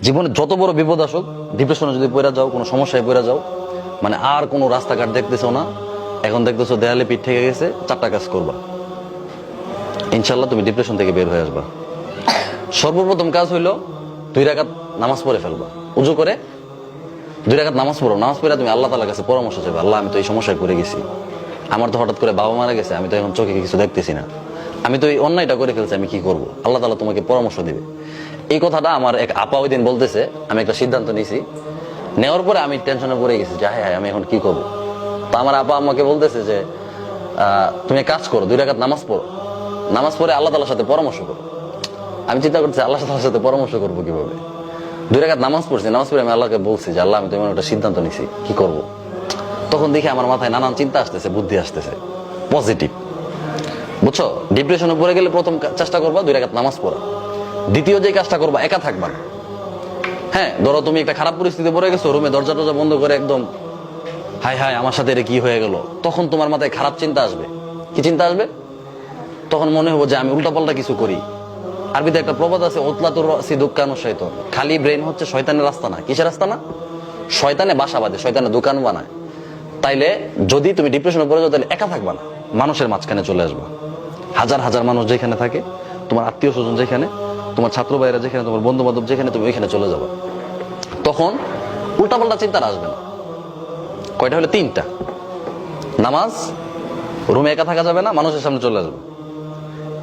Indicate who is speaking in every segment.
Speaker 1: জীবনে যত বড় বিপদ আসুক, ডিপ্রেশনে যদি পড়ে যাও, কোনো সমস্যায় পড়ে যাও, মানে আর কোনো রাস্তাঘাট দেখতেছো না, এখন দেখতেছো দেয়ালে পিঠ থেকে গেছে, 4টা কাজ করবা, ইনশাল্লাহ তুমি ডিপ্রেশন থেকে বের হয়ে আসবা। সর্বপ্রথম কাজ হইলো 2 রাকাত নামাজ পড়ে ফেলবা। উজু করে 2 রাকাত নামাজ পড়ো। নামাজ পড়ে তুমি আল্লাহ তাআলার কাছে পরামর্শ চাইবে, আল্লাহ আমি তো এই সমস্যায় পড়ে গেছি, আমার তো হঠাৎ করে বাবা মারা গেছে, আমি তো এখন চোখে কিছু দেখতেছি না, আমি তো এই অন্যায়টা করে ফেলছি, আমি কি করব? আল্লাহ তাআলা তোমাকে পরামর্শ দিবে। এই কথাটা আমার এক আপা ওই দিন বলতেছে, আমি একটা সিদ্ধান্ত নিয়েছি, নেওয়ার পরে আমি টেনশনে পড়ে গেছি যে হ্যাঁ আমি এখন কি করব। তো আমার আপা আমাকে বলতেছে যে তুমি কাজ করো, 2 রাকাত নামাজ পড়ো, নামাজ পড়ে আল্লাহ তাআলার সাথে পরামর্শ করো। আমি চিন্তা করতেছি আল্লাহ তাআলার সাথে পরামর্শ করবো কিভাবে। 2 রাকাত নামাজ পড়ছি, নামাজ পড়ে আমি আল্লাহকে বলছি যে আল্লাহ আমি তো এমন একটা সিদ্ধান্ত নিছি, কি করব। তখন দেখি আমার মাথায় নানান চিন্তা আসতেছে, বুদ্ধি আসতেছে, পজিটিভ, বুঝছো? ডিপ্রেশনে পড়ে গেলে প্রথম চেষ্টা করবা 2 রাকাত নামাজ পড়া। দ্বিতীয় যে কাজটা করবা, একা থাকবা না। হ্যাঁ, ধরো তুমি একটা খারাপ পরিস্থিতি পড়ে গেছো, রুমে দরজা টরজা বন্ধ করে একদম হাই হাই আমার সাথে এটা কি হয়ে গেল, তখন তোমার মাথায় খারাপ চিন্তা আসবে। কি চিন্তা আসবে? তখন মনে হবো যে আমি উল্টাপাল্টা কিছু করি। আরবিতে একটা প্রবাদ আছে, ওতলাতুর রাসি দুক্কানুশ শাইতান, খালি ব্রেন হচ্ছে শয়তানের রাস্তা না। কিসের রাস্তা না? শয়তানে বাসা বাঁধে, শয়তানে দোকান বানায়। তাইলে যদি তুমি ডিপ্রেশনে পড়ে যাও, তাহলে একা থাকবা না, মানুষের মাঝখানে চলে আসবা। হাজার হাজার মানুষ যেখানে থাকে, তোমার আত্মীয় স্বজন যেখানে, তোমার ছাত্র ভাইরা যেখানে, তোমার বন্ধু বান্ধব যেখানে, তুমি ওইখানে চলে যাবা। তখন উল্টাপাল্টা চিন্তা আসবে না। কয়টা হলো? 3টা। নামাজ, রুমে একা থাকা যাবে না, মানুষের সামনে চলে আসবে।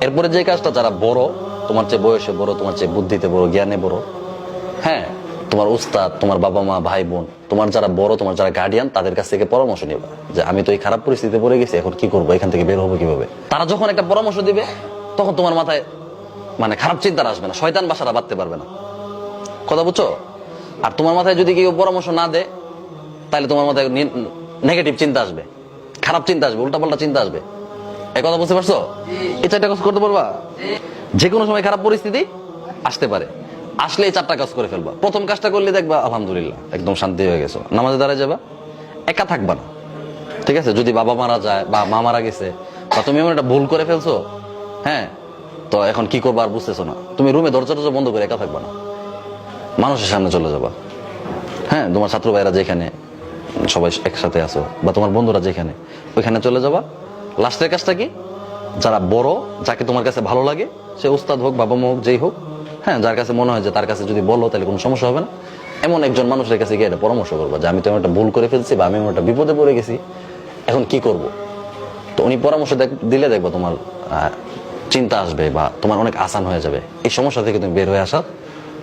Speaker 1: এরপরে যে কাজটা, যারা বড়, তোমার চেয়ে বয়সে বড়, তোমার চেয়ে বুদ্ধিতে বড়, জ্ঞানে বড়, হ্যাঁ, তোমার উস্তাদ, তোমার বাবা মা, ভাই বোন, তোমার যারা বড়, তোমার যারা গার্ডিয়ান, তাদের কাছ থেকে পরামর্শ নিবা যে আমি তো এই খারাপ পরিস্থিতিতে পড়ে গেছি, এখন কি করবো, এখান থেকে বের হবো কিভাবে। তারা যখন একটা পরামর্শ দিবে, তখন তোমার মাথায় মানে খারাপ চিন্তা আসবে না, শয়তান বাসাটা বাঁধতে পারবে না। কথা বুঝছো? আর তোমার মাথায় যদি কেউ পরামর্শ না দেয়, তাহলে তোমার মাথায় নেগেটিভ চিন্তা আসবে, খারাপ চিন্তা আসবে, উল্টাপাল্টা চিন্তা আসবে। এই কথা বুঝতে পারছো? এই 4টা কাজ করতে পারবা। যে কোনো সময় খারাপ পরিস্থিতি আসতে পারে, আসলে এই 4টা কাজ করে ফেলবা। প্রথম কাজটা করলে দেখবা আলহামদুলিল্লাহ একদম শান্তি হয়ে গেছো, নামাজে দাঁড়ায় যাবা, একা থাকবা না। ঠিক আছে? যদি বাবা মারা যায় বা মা মারা গেছে, বা তুমি এমন একটা ভুল করে ফেলছো, হ্যাঁ, তো এখন কি করবা আর বুঝতেছো না, তুমি রুমে দরজা টরজা বন্ধ করে একা থাকবা না, মানুষের সামনে চলে যাবা। হ্যাঁ, তোমার ছাত্র ভাইরা যেখানে সবাই একসাথে আছো, বা তোমার বন্ধুরা যেখানে, ওইখানে চলে যাবা। লাস্টের কাজটা কি? যারা বড়, যাকে তোমার কাছে ভালো লাগে, সে উস্তাদ হোক, বাবা মা হোক, যেই হোক, হ্যাঁ, যার কাছে মনে হয় যে তার কাছে যদি বলো তাহলে কোনো সমস্যা হবে না, এমন একজন মানুষের কাছে গিয়ে একটা পরামর্শ করবো যে আমি তো একটা ভুল করে ফেলছি, বা আমি এমন একটা বিপদে পড়ে গেছি, এখন কি করব। তো উনি পরামর্শ দিলে দেখবো তোমার চিন্তা আসবে, বা তোমার অনেক আসান হয়ে যাবে, এই সমস্যা থেকে তুমি বের হয়ে আসার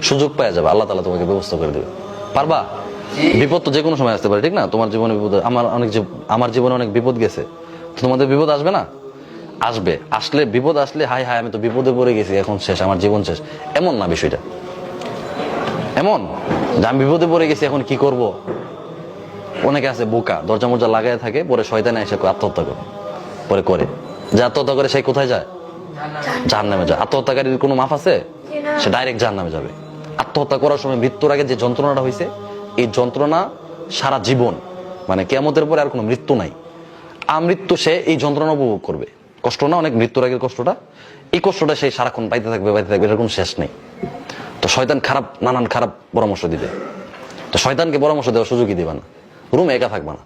Speaker 1: সুযোগ পাওয়া যাবে, আল্লাহ তাআলা তোমাকে ব্যবস্থা করে দেবে। পারবা? বিপদ তো যে কোনো সময় আসতে পারে, ঠিক না? তোমার জীবনে বিপদ, আমার জীবনে অনেক বিপদ গেছে, তোমাদের বিপদ আসবে না? আসবে। আসলে বিপদ আসলে হাই হাই আমি তো বিপদে পড়ে গেছি, এখন শেষ, আমার জীবন শেষ, এমন না বিষয়টা। এমন যে আমি বিপদে পড়ে গেছি, এখন কি করব। অনেকে আছে বোকা, দরজা মরজা লাগাই থাকে, পরে শয়তানে এসে আত্মহত্যা করে, পরে করে যে আত্মহত্যা করে, সে কোথায় যায়? জাহান্নামে যায়। আত্মহত্যাকারীর কোনো মাফ আছে? সে ডাইরেক্ট জাহান্নামে যাবে। আত্মহত্যা করার সময় মৃত্যুর আগে যে যন্ত্রণাটা হয়েছে, এই যন্ত্রণা সারা জীবন, মানে কিয়ামতের পরে আর কোনো মৃত্যু নাই, আমৃত্যু সে এই যন্ত্রণা উপভোগ করবে। কষ্ট না অনেক? মৃত্যুর আগের কষ্টটা, এই কষ্টটা সেই সারাক্ষণ পাইতে থাকবে, এটার কোনো শেষ নেই। তো শয়তান নানান খারাপ পরামর্শ দিবে, তো শয়তানকে পরামর্শ দেওয়ার সুযোগই দিবা না, রুমে একা থাকবা না।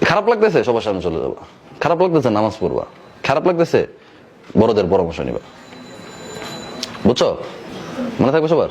Speaker 1: খারাপ লাগতেছে, সবার সামনে চলে যাবা, খারাপ লাগতেছে, নামাজ পড়বা, খারাপ লাগতেছে, বড়দের পরামর্শ নিবা। বুঝছো? মনে থাকবে সবার?